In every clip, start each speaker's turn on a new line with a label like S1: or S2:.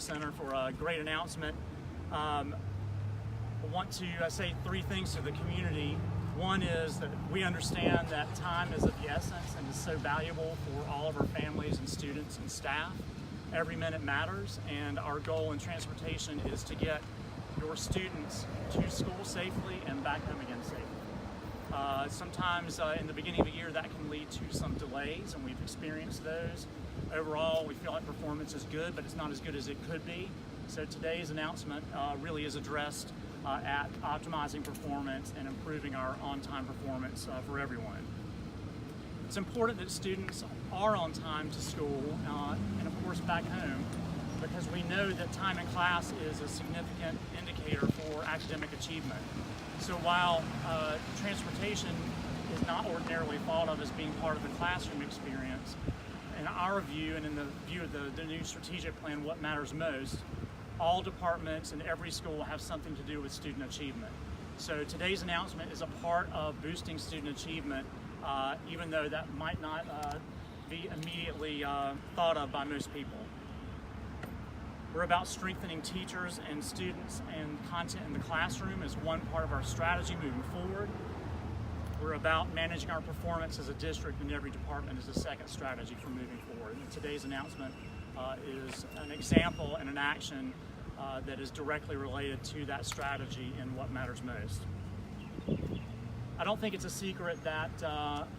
S1: Center for a great announcement. I want to say three things to the community. One is that we understand that time is of the essence and is so valuable for all of our families and students and staff. Every minute matters, and our goal in transportation is to get your students to school safely and back home again safely. Sometimes in the beginning of the year that can lead to some delays, and we've experienced those. Overall, we feel like performance is good, but it's not as good as it could be. So today's announcement really is addressed at optimizing performance and improving our on-time performance for everyone. It's important that students are on time to school and of course back home, because we know that time in class is a significant indicator for academic achievement. So while transportation is not ordinarily thought of as being part of the classroom experience, in our view and in the view of the new strategic plan, what matters most, all departments and every school will have something to do with student achievement. So today's announcement is a part of boosting student achievement, even though that might not be immediately thought of by most people. We're about strengthening teachers and students and content in the classroom as one part of our strategy moving forward. We're about managing our performance as a district in every department as a second strategy for moving forward. And today's announcement is an example and an action that is directly related to that strategy and what matters most. I don't think it's a secret that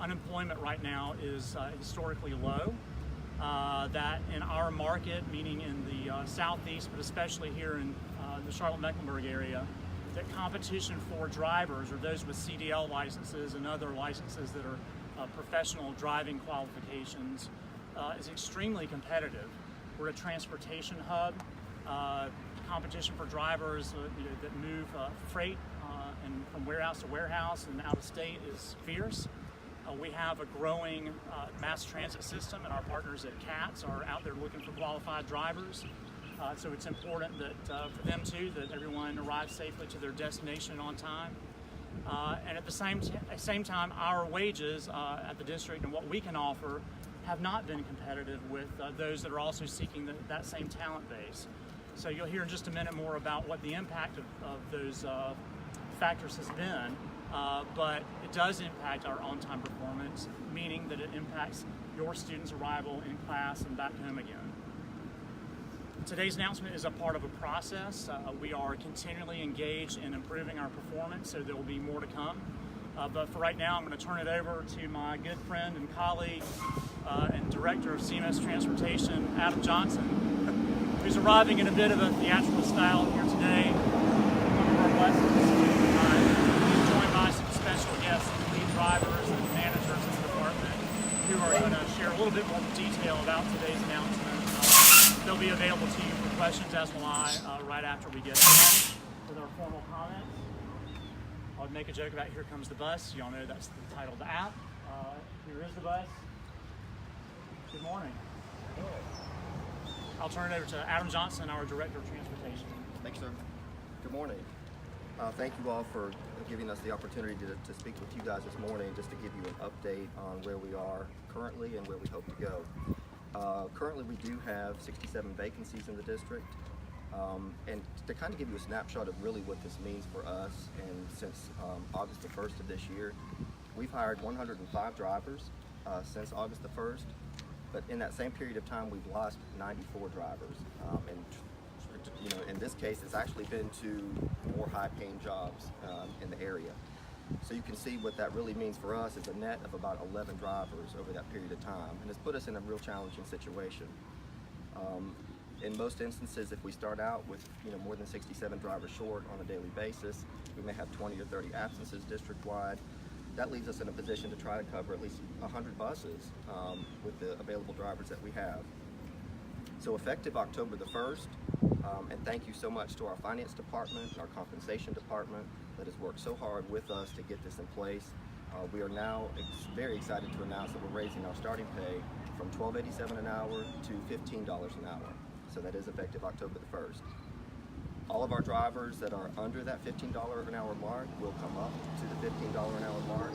S1: unemployment right now is historically low. That in our market, meaning in the southeast, but especially here in the Charlotte-Mecklenburg area, that competition for drivers or those with CDL licenses and other licenses that are professional driving qualifications is extremely competitive. We're a transportation hub. Competition for drivers that move freight and from warehouse to warehouse and out of state is fierce. We have a growing mass transit system, and our partners at CATS are out there looking for qualified drivers. So it's important that for them too, that everyone arrives safely to their destination on time. And at the same time, our wages at the district and what we can offer have not been competitive with those that are also seeking that same talent base. So you'll hear in just a minute more about what the impact of those factors has been, but it does impact our on-time performance, meaning that it impacts your students' arrival in class and back home again. Today's announcement is a part of a process. We are continually engaged in improving our performance, so there will be more to come. But for right now, I'm going to turn it over to my good friend and colleague and director of CMS Transportation, Adam Johnson, who's arriving in a bit of a theatrical style here today. One of our buses. He's joined by some special guests, lead drivers and managers in the department, who are going to share a little bit more detail about today's announcement. They'll be available to you for questions, as will I, right after we get done with our formal comments. I would make a joke about "Here Comes the Bus." Y'all know that's the title of the app. Here is the bus. Good morning. I'll turn it over to Adam Johnson, our Director of Transportation.
S2: Thanks, sir. Good morning. Thank you all for giving us the opportunity to speak with you guys this morning, just to give you an update on where we are currently and where we hope to go. Currently, we do have 67 vacancies in the district, and to kind of give you a snapshot of really what this means for us, and since August the 1st of this year, we've hired 105 drivers since August the 1st, but in that same period of time, we've lost 94 drivers, and in this case, it's actually been to more high-paying jobs in the area. So you can see what that really means for us is a net of about 11 drivers over that period of time, and it's put us in a real challenging situation. In most instances, if we start out with more than 67 drivers short on a daily basis, we may have 20 or 30 absences district-wide. That leaves us in a position to try to cover at least 100 buses with the available drivers that we have. So effective October the 1st, and thank you so much to our finance department and our compensation department that has worked so hard with us to get this in place. We are now very excited to announce that we're raising our starting pay from $12.87 an hour to $15 an hour. So that is effective October the 1st. All of our drivers that are under that $15 an hour mark will come up to the $15 an hour mark.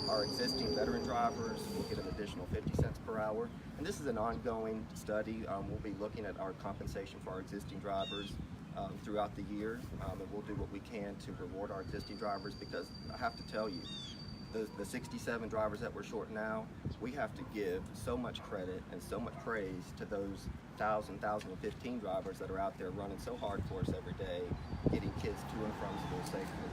S2: Our existing veteran drivers will get an additional 50 cents per hour. And this is an ongoing study. We'll be looking at our compensation for our existing drivers throughout the year, and we'll do what we can to reward our existing drivers, because I have to tell you, the 67 drivers that we're short now, we have to give so much credit and so much praise to those 1,015 drivers that are out there running so hard for us every day, getting kids to and from school safely.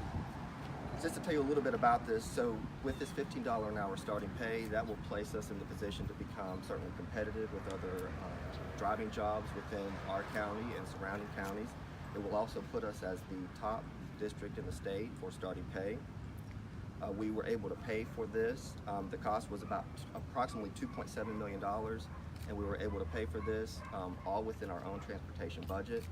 S2: Just to tell you a little bit about this, so with this $15 an hour starting pay, that will place us in the position to become certainly competitive with other driving jobs within our county and surrounding counties. It will also put us as the top district in the state for starting pay. We were able to pay for this. The cost was about approximately $2.7 million, and we were able to pay for this all within our own transportation budget.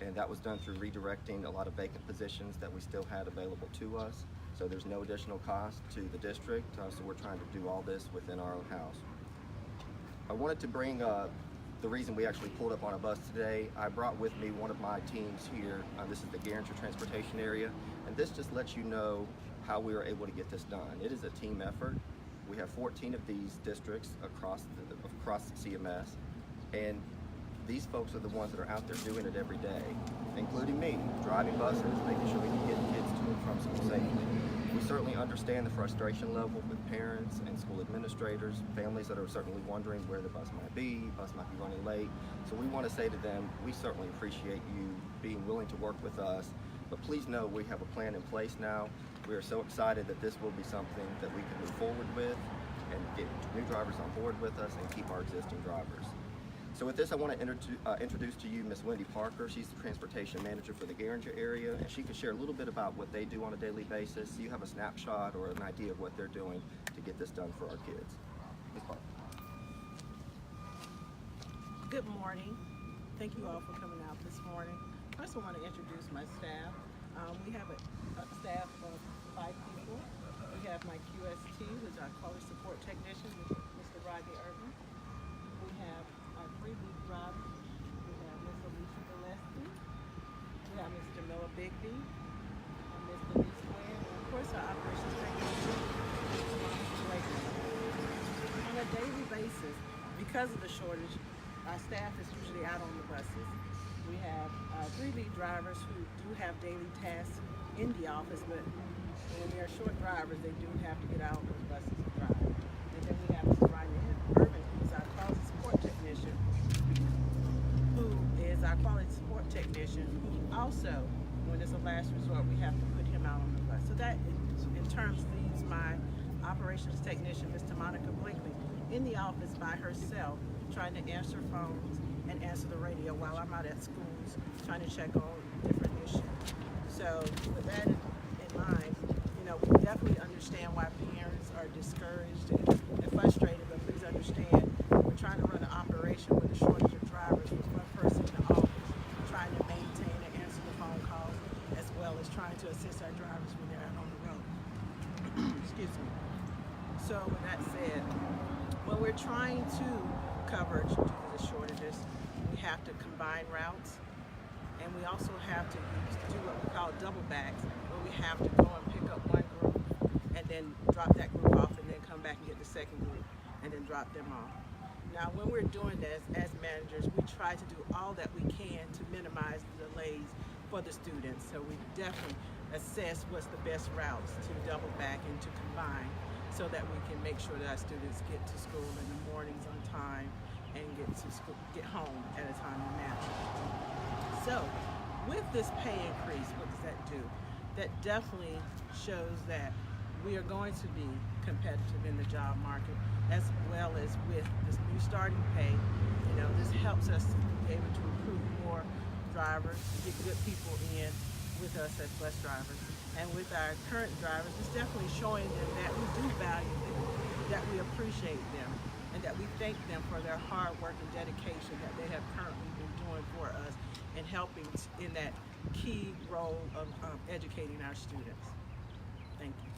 S2: And that was done through redirecting a lot of vacant positions that we still had available to us. So there's no additional cost to the district, so we're trying to do all this within our own house. I wanted to bring the reason we actually pulled up on a bus today. I brought with me one of my teams here. This is the Garinger Transportation Area, and this just lets you know how we were able to get this done. It is a team effort. We have 14 of these districts across CMS, and these folks are the ones that are out there doing it every day, including me, driving buses, making sure we can get kids to and from school safely. We certainly understand the frustration level with parents and school administrators, families that are certainly wondering where the bus might be running late. So we want to say to them, we certainly appreciate you being willing to work with us, but please know we have a plan in place now. We are so excited that this will be something that we can move forward with and get new drivers on board with us and keep our existing drivers. So with this, I want to introduce to you Ms. Wendy Parker. She's the transportation manager for the Garinger area, and she can share a little bit about what they do on a daily basis. So you have a snapshot or an idea of what they're doing to get this done for our kids. Ms. Parker.
S3: Good morning. Thank you all for coming out this morning. First, I want to introduce my staff. We have a staff of 5 people. We have my QST, who's our quality support technician, Mr. Rodney Irvin. We have our 3 lead drivers. We have Ms. Alicia Gillespie. We have Mr. Noah Bigby and Ms. Denise Wynn. And of course, our operations technician, Mr. Monica Blakely. On a daily basis, because of the shortage, our staff is usually out on the buses. We have 3 lead drivers who do have daily tasks in the office, but when they're short drivers, they do have to get out on those buses and drive. And then we have Mr. Rodney Irvin, who's our quality support technician, who also, when it's a last resort, we have to put him out on the bus. So that, in terms, leaves my operations technician, Mr. Monica Blakely, in the office by herself, trying to answer phones and answer the radio while I'm out at schools trying to check on different issues. So with that in mind, we definitely understand why parents are discouraged and frustrated, but please understand, we're trying to run an operation with a shortage of drivers with one person in the office, trying to maintain and answer the phone calls, as well as trying to assist our drivers when they're out on the road. Excuse me. So with that said, when we're trying to cover due to the shortages, we have to combine routes, and we also have to do what we call double backs, where we have to go and pick up one group and then drop that group off and then come back and get the second group and then drop them off. Now when we're doing this as managers, we try to do all that we can to minimize the delays for the students. So we definitely assess what's the best routes to double back and to combine, so that we can make sure that our students get to school in the mornings on time and get home at a timely manner. So with this pay increase, what does that do? That definitely shows that we are going to be competitive in the job market, as well as with this new starting pay. This helps us to be able to recruit more drivers, get good people in with us as bus drivers. And with our current drivers, it's definitely showing them that we do value them, that we appreciate them, and that we thank them for their hard work and dedication that they have currently been doing for us and helping in that key role of educating our students. Thank you.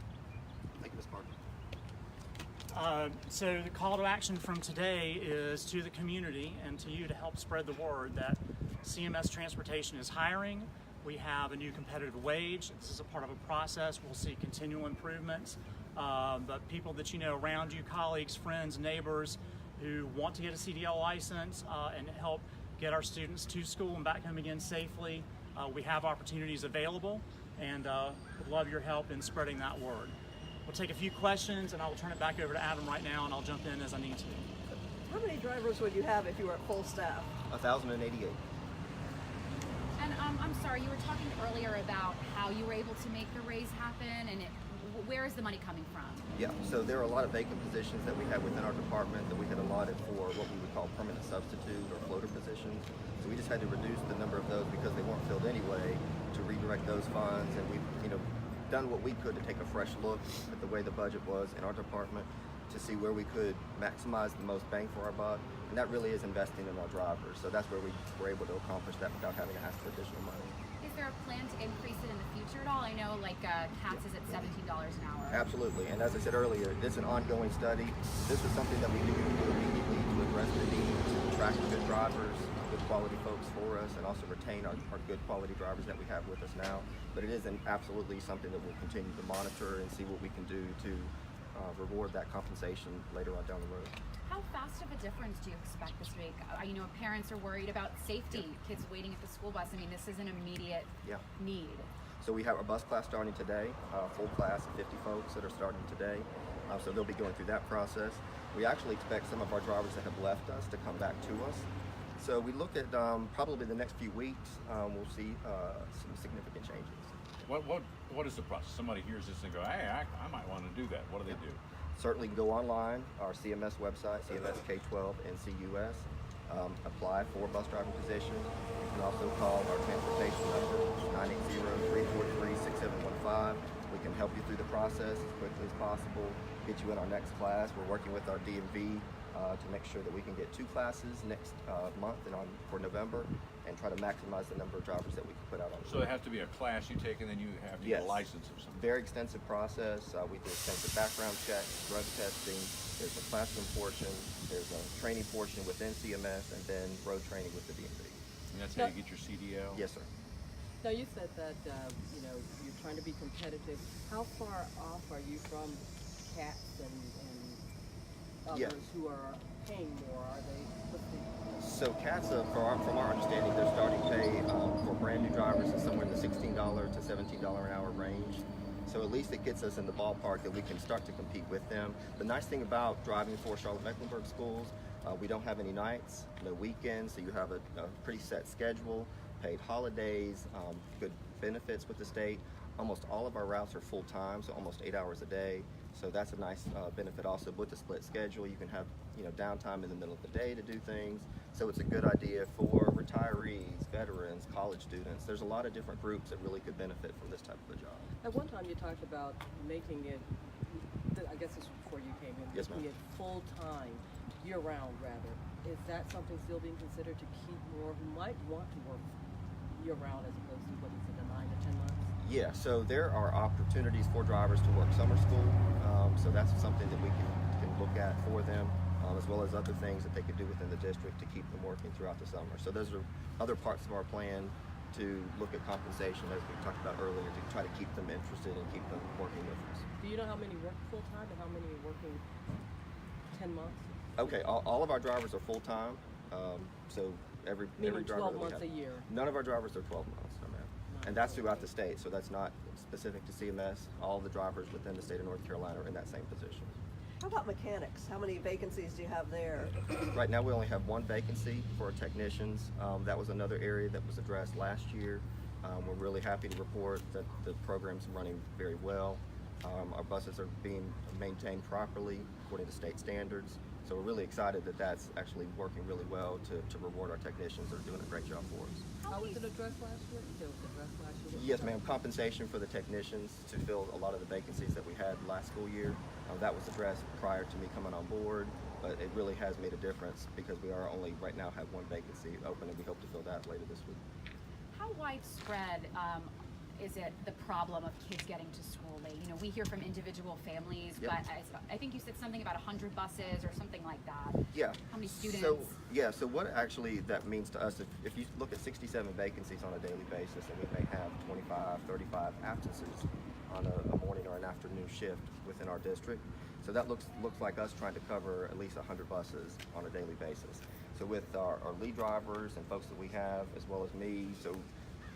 S2: Thank you, Ms. Parker.
S1: So the call to action from today is to the community and to you to help spread the word that CMS Transportation is hiring, We have a new competitive wage. This is a part of a process. We'll see continual improvements. But people that you know around you, colleagues, friends, neighbors who want to get a CDL license and help get our students to school and back home again safely, we have opportunities available, and would love your help in spreading that word. We'll take a few questions, and I will turn it back over to Adam right now, and I'll jump in as I need to.
S4: How many drivers would you have if you were at full staff?
S2: 1,088.
S5: And I'm sorry, you were talking earlier about how you were able to make the raise happen, and where is the money coming from?
S2: Yeah, so there are a lot of vacant positions that we have within our department that we had allotted for what we would call permanent substitute or floater positions. So we just had to reduce the number of those because they weren't filled anyway to redirect those funds, and we've done what we could to take a fresh look at the way the budget was in our department to see where we could maximize the most bang for our buck, and that really is investing in our drivers. So that's where we were able to accomplish that without having to ask for additional money.
S5: Is there a plan to increase it in the future at all? I know CATS is at $17 an hour.
S2: Absolutely, and as I said earlier, it's an ongoing study. This was something that we knew we would immediately to address the need to attract good drivers, good quality folks for us, and also retain our good quality drivers that we have with us now. But it is absolutely something that we'll continue to monitor and see what we can do to reward that compensation later on down the road.
S5: How fast of a difference do you expect this week? Parents are worried about safety, kids waiting at the school bus. I mean, this is an immediate need.
S2: So we have our bus class starting today, full class of 50 folks that are starting today. So they'll be going through that process. We actually expect some of our drivers that have left us to come back to us. So we look at probably the next few weeks, we'll see some significant changes.
S6: What is the process? Somebody hears this and go, hey, I might want to do that. What do they do?
S2: Certainly go online, our CMS website, CMS K-12 NCUS, apply for a bus driving position. You can also call our transportation number, 980-343-6715. We can help you through the process as quickly as possible, get you in our next class. We're working with our DMV to make sure that we can get 2 classes next month and for November, and try to maximize the number of drivers that we can put out on the
S6: So
S2: road.
S6: it has to be a class you take, and then you have to get a license or something.
S2: Very extensive process. We do extensive background checks, drug testing. There's a classroom portion, there's a training portion within CMS, and then road training with the DMV.
S6: And that's how you get your CDL?
S2: Yes, sir.
S4: Now you said that you're trying to be competitive. How far off are you from CATS and others who are paying more? Are they?
S2: So CATS, from our understanding, their starting pay for brand new drivers is somewhere in the $16 to $17 an hour range. So at least it gets us in the ballpark that we can start to compete with them. The nice thing about driving for Charlotte-Mecklenburg schools, we don't have any nights, no weekends, so you have a pretty set schedule, paid holidays, good benefits with the state. Almost all of our routes are full-time, so almost 8 hours a day. So that's a nice benefit also with the split schedule. You can have downtime in the middle of the day to do things. So it's a good idea for retirees, veterans, college students. There's a lot of different groups that really could benefit from this type of a job.
S4: At one time you talked about making it, I guess this was before you came in,
S2: Yes, ma'am.
S4: making it full-time, year-round rather. Is that something still being considered to keep more who might want to work year-round as opposed to, what is it, 9 to 10 months?
S2: Yeah, so there are opportunities for drivers to work summer school. So that's something that we can look at for them, as well as other things that they could do within the district to keep them working throughout the summer. So those are other parts of our plan to look at compensation, as we talked about earlier, to try to keep them interested and keep them working with us.
S4: Do you know how many work full-time and how many are working 10 months?
S2: Okay, all of our drivers are full-time. So every
S4: Meaning
S2: driver
S4: 12
S2: that we
S4: months
S2: have.
S4: a year?
S2: None of our drivers are 12 months, no ma'am. And that's throughout the state, so that's not specific to CMS. All the drivers within the state of North Carolina are in that same position.
S7: How about mechanics? How many vacancies do you have there?
S2: Right now we only have 1 vacancy for technicians. That was another area that was addressed last year. We're really happy to report that the program's running very well. Our buses are being maintained properly according to state standards. So we're really excited that that's actually working really well to reward our technicians that are doing a great job for us.
S4: How was it addressed last year? It was addressed last year?
S2: Yes, ma'am. Compensation for the technicians to fill a lot of the vacancies that we had last school year. That was addressed prior to me coming on board, but it really has made a difference because we are only right now have 1 vacancy open, and we hope to fill that later this week.
S5: How widespread is it the problem of kids getting to school late? You know, we hear from individual families,
S2: Yep.
S5: but I think you said something about 100 buses or something like that.
S2: Yeah.
S5: How many students?
S2: So what actually that means to us, if you look at 67 vacancies on a daily basis, and we may have 25, 35 absences on a morning or an afternoon shift within our district. So that looks like us trying to cover at least 100 buses on a daily basis. So with our lead drivers and folks that we have, as well as me, so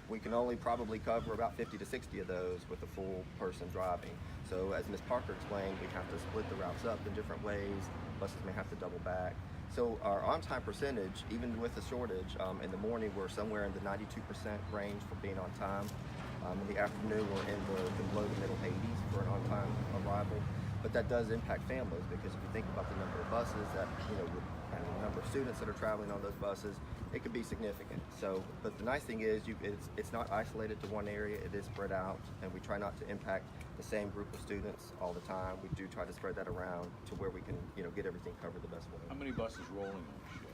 S2: we can only probably cover about 50 to 60 of those with a full person driving. So as Ms. Parker explained, we have to split the routes up in different ways. Buses may have to double back. So our on-time percentage, even with the shortage, in the morning we're somewhere in the 92% range for being on time. In the afternoon we're in the low to middle 80s for an on-time arrival. But that does impact families, because if you think about the number of buses that, and the number of students that are traveling on those buses, it could be significant. So, but the nice thing is it's not isolated to one area, it is spread out, and we try not to impact the same group of students all the time. We do try to spread that around to where we can, get everything covered the best way.
S6: How many buses rolling on a shift?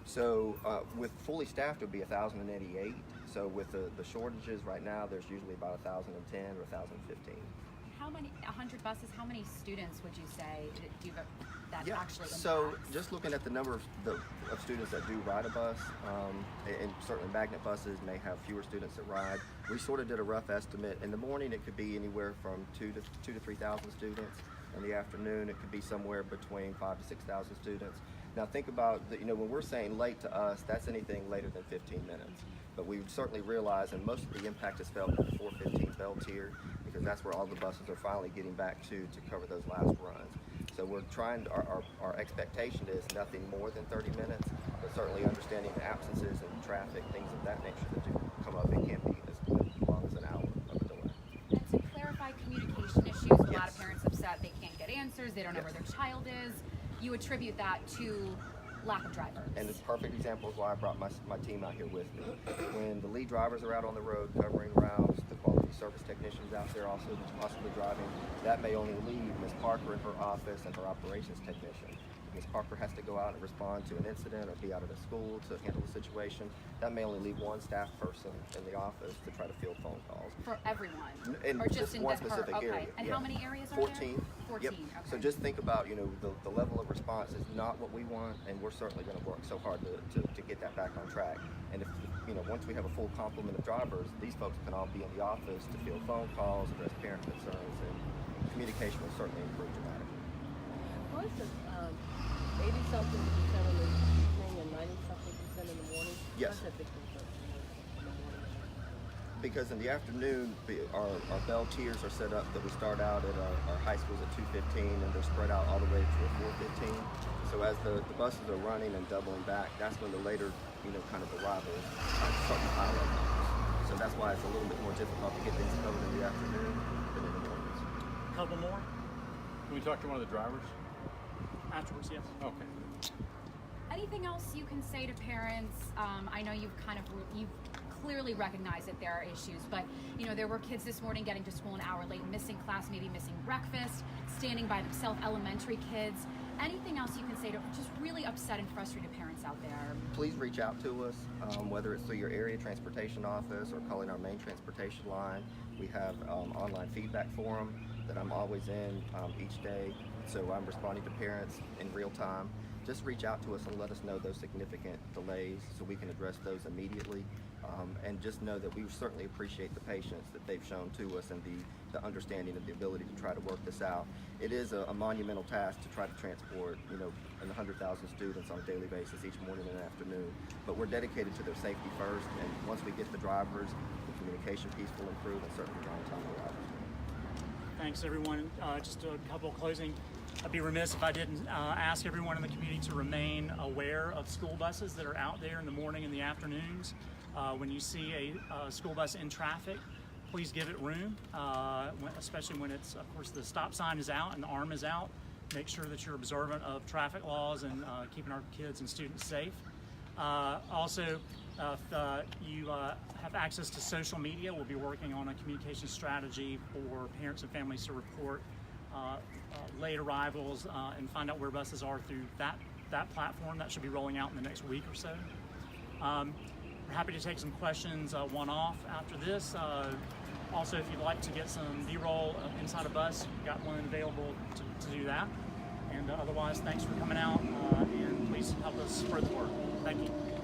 S2: So with fully staffed it would be 1,088. So with the shortages right now, there's usually about 1,010 or 1,015.
S5: How many, 100 buses, how many students would you say that actually impacts?
S2: So just looking at the number of students that do ride a bus, and certainly magnet buses may have fewer students that ride. We sort of did a rough estimate. In the morning it could be anywhere from 2,000 to 3,000 students. In the afternoon it could be somewhere between 5,000 to 6,000 students. Now think about, when we're saying late to us, that's anything later than 15 minutes. But we certainly realize, and most of the impact is felt at the 4:15 bell tier, because that's where all the buses are finally getting back to cover those last runs. So we're trying, our expectation is nothing more than 30 minutes, but certainly understanding the absences and traffic, things of that nature that do come up, it can be as long as an hour of a delay.
S5: And to clarify communication issues, a lot
S2: Yes.
S5: of parents upset they can't get answers, they don't know
S2: Yes.
S5: where their child is. You attribute that to lack of drivers.
S2: And it's a perfect example of why I brought my team out here with me. When the lead drivers are out on the road covering routes, the quality service technicians out there also possibly driving, that may only leave Ms. Parker in her office and her operations technician. Ms. Parker has to go out and respond to an incident or be out at a school to handle the situation. That may only leave one staff person in the office to try to field phone calls.
S5: For everyone?
S2: In
S5: or just in
S2: one
S5: her?
S2: specific
S5: Okay.
S2: area.
S5: And
S2: yeah.
S5: how many areas are
S2: 14.
S5: there? 14.
S2: Yep.
S5: Okay.
S2: So just think about, the level of response is not what we want, and we're certainly going to work so hard to get that back on track. And if, once we have a full complement of drivers, these folks can all be in the office to field phone calls, address parent concerns, and communication will certainly improve dramatically.
S4: What is it, 80-something percent in the evening and 90-something percent in the morning?
S2: Yes.
S4: What's that big difference in the morning?
S2: Because in the afternoon, our bell tiers are set up that we start out at our high schools at 2:15, and they're spread out all the way to 4:15. So as the buses are running and doubling back, that's when the later, kind of arrivals start to pile up. So that's why it's a little bit more difficult to get things covered in the afternoon than in the mornings.
S1: Couple more
S6: Can we talk to one of the drivers?
S1: afterwards, yes.
S6: Okay.
S5: Anything else you can say to parents? I know you've clearly recognized that there are issues, but there were kids this morning getting to school an hour late, missing class, maybe missing breakfast, standing by themselves, elementary kids. Anything else you can say to just really upset and frustrated parents out there?
S2: Please reach out to us, whether it's through your area transportation office or calling our main transportation line. We have online feedback forum that I'm always in each day, so I'm responding to parents in real time. Just reach out to us and let us know those significant delays so we can address those immediately. And just know that we certainly appreciate the patience that they've shown to us and the understanding of the ability to try to work this out. It is a monumental task to try to transport, 100,000 students on a daily basis each morning and afternoon. But we're dedicated to their safety first, and once we get the drivers, the communication piece will improve, and certainly the on-time arrivals.
S1: Thanks, everyone. Just a couple of closing. I'd be remiss if I didn't ask everyone in the community to remain aware of school buses that are out there in the morning and the afternoons. When you see a school bus in traffic, please give it room, especially when it's, of course, the stop sign is out and the arm is out. Make sure that you're observant of traffic laws and keeping our kids and students safe. Also, if you have access to social media, we'll be working on a communication strategy for parents and families to report late arrivals and find out where buses are through that platform. That should be rolling out in the next week or so. We're happy to take some questions one-off after this. Also, if you'd like to get some B-roll inside a bus, we've got one available to do that. And otherwise, thanks for coming out, and please help us spread the word. Thank you.